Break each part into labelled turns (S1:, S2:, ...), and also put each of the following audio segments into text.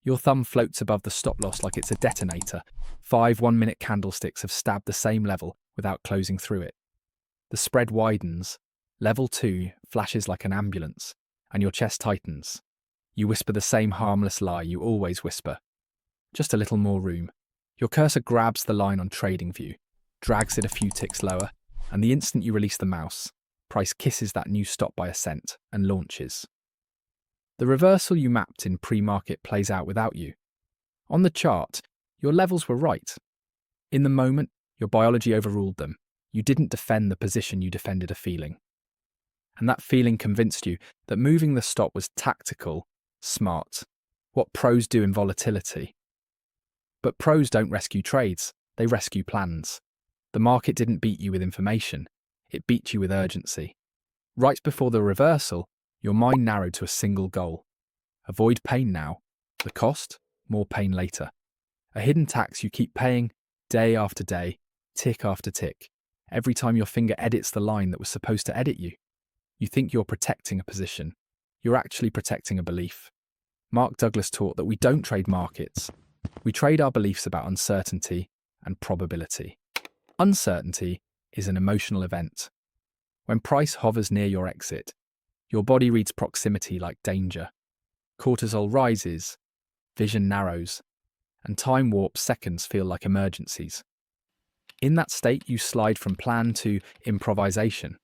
S1: Your thumb floats above the stop loss like it's a detonator. 5 one-minute candlesticks have stabbed the same level without closing through it. The spread widens. Level 2 flashes like an ambulance, and your chest tightens. You whisper the same harmless lie you always whisper. Just a little more room. Your cursor grabs the line on TradingView, drags it a few ticks lower, and the instant you release the mouse, price kisses that new stop by a cent and launches. The reversal you mapped in pre-market plays out without you. On the chart, your levels were right. In the moment, your biology overruled them. You didn't defend the position, you defended a feeling. And that feeling convinced you that moving the stop was tactical, smart, what pros do in volatility. But pros don't rescue trades, they rescue plans. The market didn't beat you with information, it beat you with urgency. Right before the reversal, your mind narrowed to a single goal. Avoid pain now. The cost? More pain later. A hidden tax you keep paying day after day, tick after tick, every time your finger edits the line that was supposed to edit you. You think you're protecting a position. You're actually protecting a belief. Mark Douglas taught that we don't trade markets. We trade our beliefs about uncertainty and probability. Uncertainty is an emotional event. When price hovers near your exit, your body reads proximity like danger. Cortisol rises, vision narrows, and time warp seconds feel like emergencies. In that state, you slide from plan to improvisation.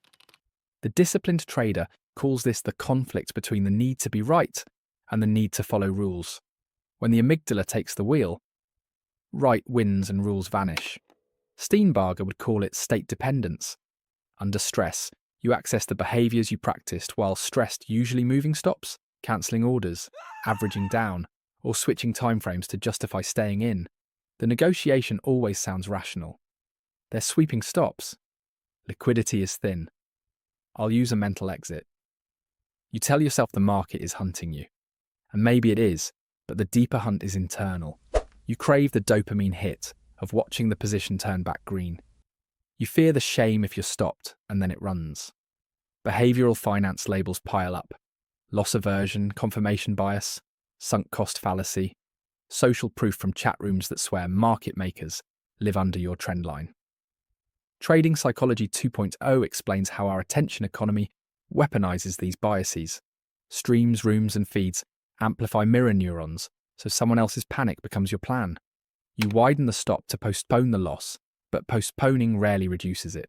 S1: The disciplined trader calls this the conflict between the need to be right and the need to follow rules. When the amygdala takes the wheel, right wins and rules vanish. Steenbarger would call it state dependence. Under stress, you access the behaviours you practiced while stressed, usually moving stops, cancelling orders, averaging down, or switching timeframes to justify staying in. The negotiation always sounds rational. They're sweeping stops. Liquidity is thin. I'll use a mental exit. You tell yourself the market is hunting you. And maybe it is, but the deeper hunt is internal. You crave the dopamine hit of watching the position turn back green. You fear the shame if you're stopped, and then it runs. Behavioural finance labels pile up. Loss aversion, confirmation bias, sunk cost fallacy, social proof from chat rooms that swear market makers live under your trend line. Trading Psychology 2.0 explains how our attention economy weaponizes these biases. Streams, rooms, and feeds amplify mirror neurons, so someone else's panic becomes your plan. You widen the stop to postpone the loss, but postponing rarely reduces it.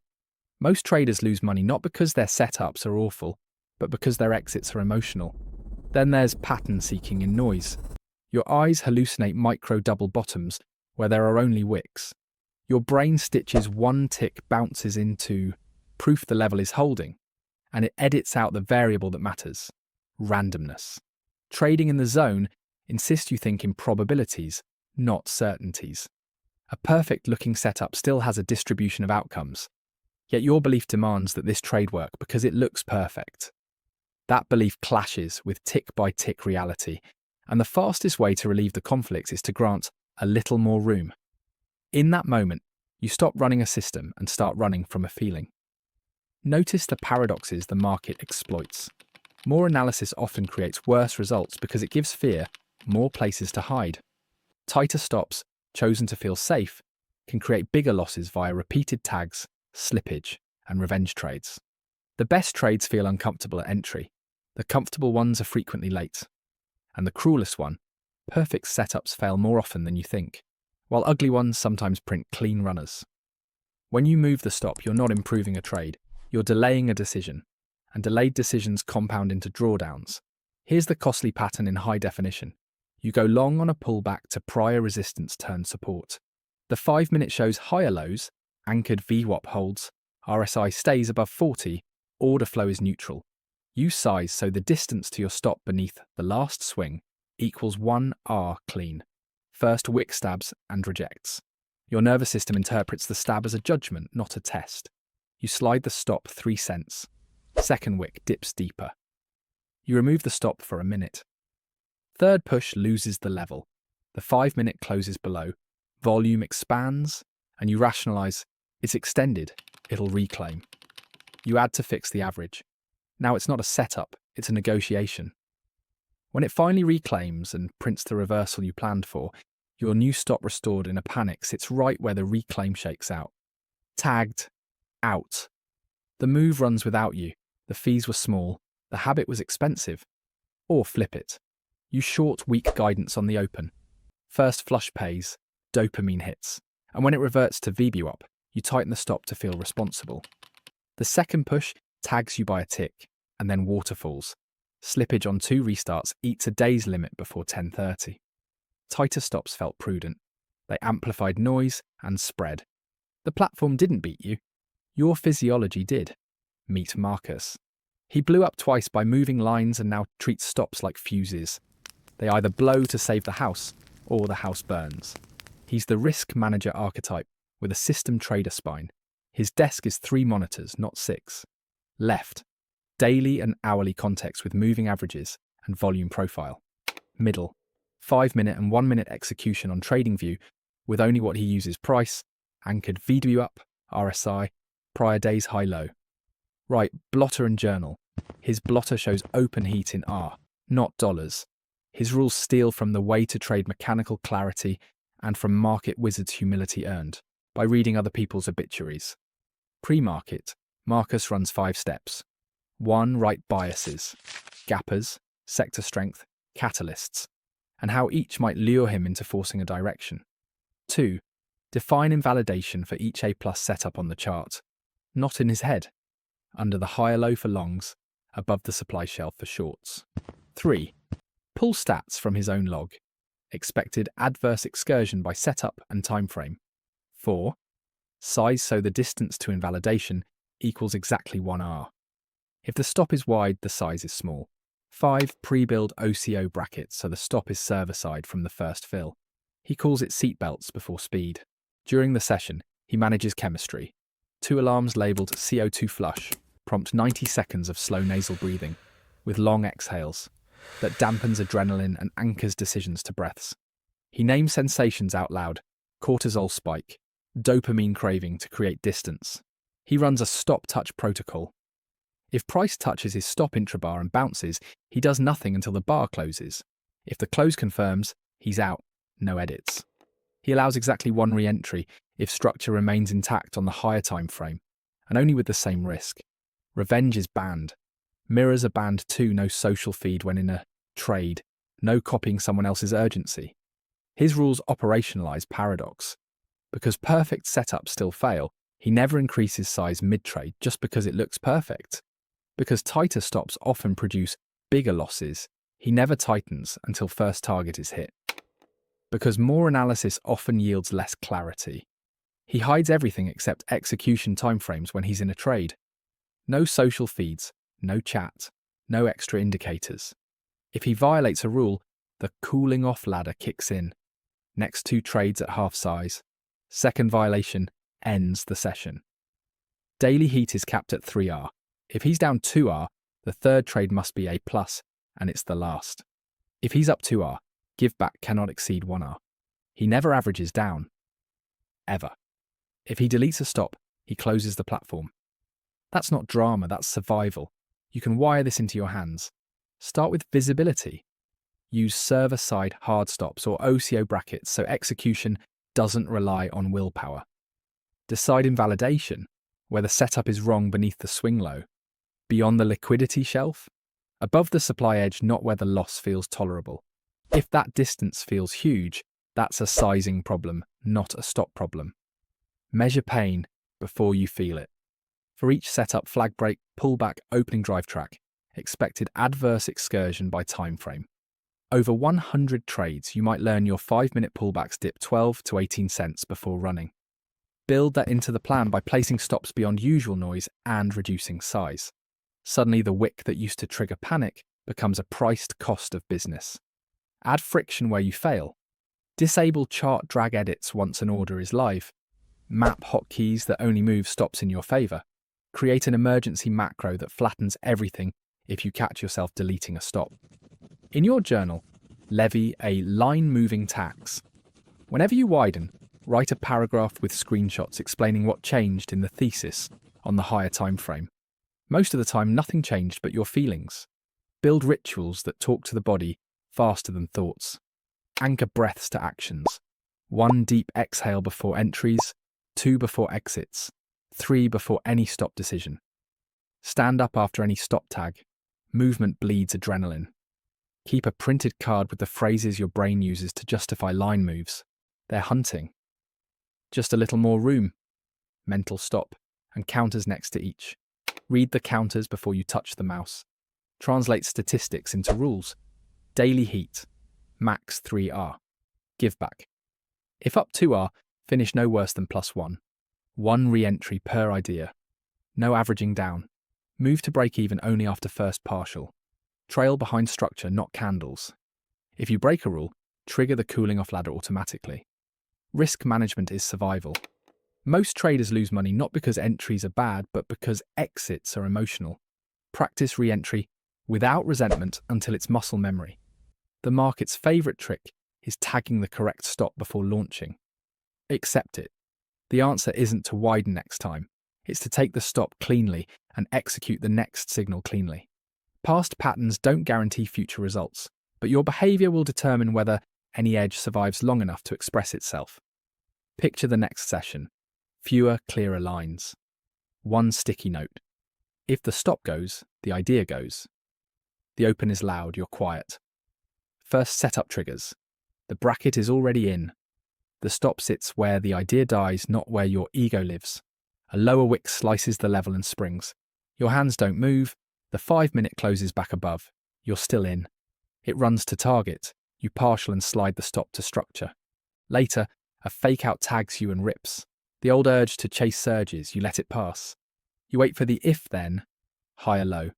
S1: Most traders lose money not because their setups are awful, but because their exits are emotional. Then there's pattern seeking in noise. Your eyes hallucinate micro double bottoms where there are only wicks. Your brain stitches one tick bounces into proof the level is holding, and it edits out the variable that matters, randomness. Trading in the zone insists you think in probabilities, not certainties. A perfect-looking setup still has a distribution of outcomes, yet your belief demands that this trade work because it looks perfect. That belief clashes with tick-by-tick reality, and the fastest way to relieve the conflict is to grant a little more room. In that moment, you stop running a system and start running from a feeling. Notice the paradoxes the market exploits. More analysis often creates worse results because it gives fear more places to hide. Tighter stops, chosen to feel safe, can create bigger losses via repeated tags, slippage, and revenge trades. The best trades feel uncomfortable at entry. The comfortable ones are frequently late. And the cruelest one, perfect setups fail more often than you think, while ugly ones sometimes print clean runners. When you move the stop, you're not improving a trade, you're delaying a decision, and delayed decisions compound into drawdowns. Here's the costly pattern in high definition. You go long on a pullback to prior resistance turn support. The 5-minute shows higher lows, anchored VWAP holds, RSI stays above 40, order flow is neutral. You size so the distance to your stop beneath the last swing equals 1R clean. First wick stabs and rejects. Your nervous system interprets the stab as a judgment, not a test. You slide the stop 3 cents. Second wick dips deeper. You remove the stop for a minute. Third push loses the level. The 5-minute closes below. Volume expands, and you rationalize, it's extended, it'll reclaim. You add to fix the average. Now it's not a setup, it's a negotiation. When it finally reclaims and prints the reversal you planned for, your new stop restored in a panic sits right where the reclaim shakes out. Tagged, out. The move runs without you, the fees were small, the habit was expensive. Or flip it. You short weak guidance on the open. First flush pays, dopamine hits, and when it reverts to VBUP, you tighten the stop to feel responsible. The second push tags you by a tick, and then waterfalls. Slippage on 2 restarts eats a day's limit before 10:30. Tighter stops felt prudent. They amplified noise and spread. The platform didn't beat you. Your physiology did. Meet Marcus. He blew up twice by moving lines and now treats stops like fuses. They either blow to save the house, or the house burns. He's the risk manager archetype with a system trader spine. His desk is 3 monitors, not 6. Left, daily and hourly context with moving averages and volume profile. Middle, 5-minute and 1-minute execution on TradingView with only what he uses: price, anchored VWAP, RSI, prior day's high-low. Right, blotter and journal. His blotter shows open heat in R, not dollars. His rules steal from the way to trade mechanical clarity and from market wizards' humility earned by reading other people's obituaries. Pre-market, Marcus runs 5 steps. 1. Write biases, gappers, sector strength, catalysts, and how each might lure him into forcing a direction. 2. Define invalidation for each A+ setup on the chart, not in his head, under the higher low for longs, above the supply shelf for shorts. 3. Pull stats from his own log, expected adverse excursion by setup and timeframe. 4. Size so the distance to invalidation equals exactly 1R. If the stop is wide, the size is small. 5. Pre-build OCO brackets so the stop is server-side from the first fill. He calls it seatbelts before speed. During the session, he manages chemistry. 2 alarms labelled CO2 flush prompt 90 seconds of slow nasal breathing, with long exhales, that dampens adrenaline and anchors decisions to breaths. He names sensations out loud: cortisol spike, dopamine craving to create distance. He runs a stop-touch protocol. If price touches his stop intrabar and bounces, he does nothing until the bar closes. If the close confirms, he's out, no edits. He allows exactly 1 re-entry if structure remains intact on the higher time frame, and only with the same risk. Revenge is banned. Mirrors are banned too, no social feed when in a trade, no copying someone else's urgency. His rules operationalize paradox. Because perfect setups still fail, he never increases size mid-trade just because it looks perfect. Because tighter stops often produce bigger losses, he never tightens until first target is hit. Because more analysis often yields less clarity. He hides everything except execution timeframes when he's in a trade. No social feeds, no chat, no extra indicators. If he violates a rule, the cooling off ladder kicks in. Next 2 trades at half size. Second violation ends the session. Daily heat is capped at 3R. If he's down 2R, the third trade must be A+, and it's the last. If he's up 2R, give back cannot exceed 1R. He never averages down. Ever. If he deletes a stop, he closes the platform. That's not drama, that's survival. You can wire this into your hands. Start with visibility. Use server-side hard stops or OCO brackets so execution doesn't rely on willpower. Decide invalidation, where the setup is wrong beneath the swing low. Beyond the liquidity shelf? Above the supply edge, not where the loss feels tolerable. If that distance feels huge, that's a sizing problem, not a stop problem. Measure pain before you feel it. For each setup, flag break, pullback, opening drive track, expected adverse excursion by time frame. Over 100 trades, you might learn your 5-minute pullbacks dip 12 to 18 cents before running. Build that into the plan by placing stops beyond usual noise and reducing size. Suddenly, the wick that used to trigger panic becomes a priced cost of business. Add friction where you fail. Disable chart drag edits once an order is live. Map hotkeys that only move stops in your favor. Create an emergency macro that flattens everything if you catch yourself deleting a stop. In your journal, levy a line-moving tax. Whenever you widen, write a paragraph with screenshots explaining what changed in the thesis on the higher time frame. Most of the time, nothing changed but your feelings. Build rituals that talk to the body faster than thoughts. Anchor breaths to actions. 1 deep exhale before entries, 2 before exits, 3 before any stop decision. Stand up after any stop tag. Movement bleeds adrenaline. Keep a printed card with the phrases your brain uses to justify line moves. They're hunting. Just a little more room. Mental stop, and counters next to each. Read the counters before you touch the mouse. Translate statistics into rules. Daily heat. Max 3R. Give back. If up 2R, finish no worse than +1. 1 re-entry per idea. No averaging down. Move to break even only after first partial. Trail behind structure, not candles. If you break a rule, trigger the cooling off ladder automatically. Risk management is survival. Most traders lose money not because entries are bad, but because exits are emotional. Practice re-entry without resentment until it's muscle memory. The market's favourite trick is tagging the correct stop before launching. Accept it. The answer isn't to widen next time. It's to take the stop cleanly and execute the next signal cleanly. Past patterns don't guarantee future results, but your behaviour will determine whether any edge survives long enough to express itself. Picture the next session. Fewer, clearer lines. 1 sticky note. If the stop goes, the idea goes. The open is loud, you're quiet. First setup triggers. The bracket is already in. The stop sits where the idea dies, not where your ego lives. A lower wick slices the level and springs. Your hands don't move. The 5-minute closes back above. You're still in. It runs to target. You partial and slide the stop to structure. Later, a fake out tags you and rips. The old urge to chase surges, you let it pass. You wait for the if then, high or low,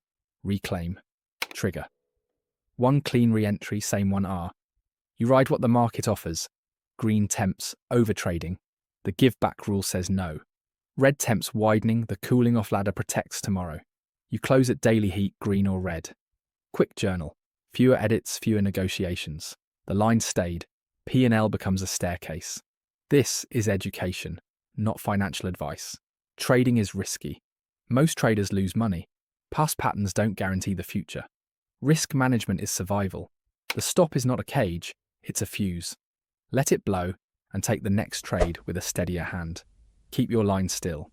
S1: reclaim, trigger. 1 clean re-entry, same 1R. You ride what the market offers. Green tempts, overtrading. The give back rule says no. Red tempts widening, the cooling off ladder protects tomorrow. You close at daily heat, green or red. Quick journal. Fewer edits, fewer negotiations. The line stayed. P&L becomes a staircase. This is education, not financial advice. Trading is risky. Most traders lose money. Past patterns don't guarantee the future. Risk management is survival. The stop is not a cage, it's a fuse. Let it blow and take the next trade with a steadier hand. Keep your line still.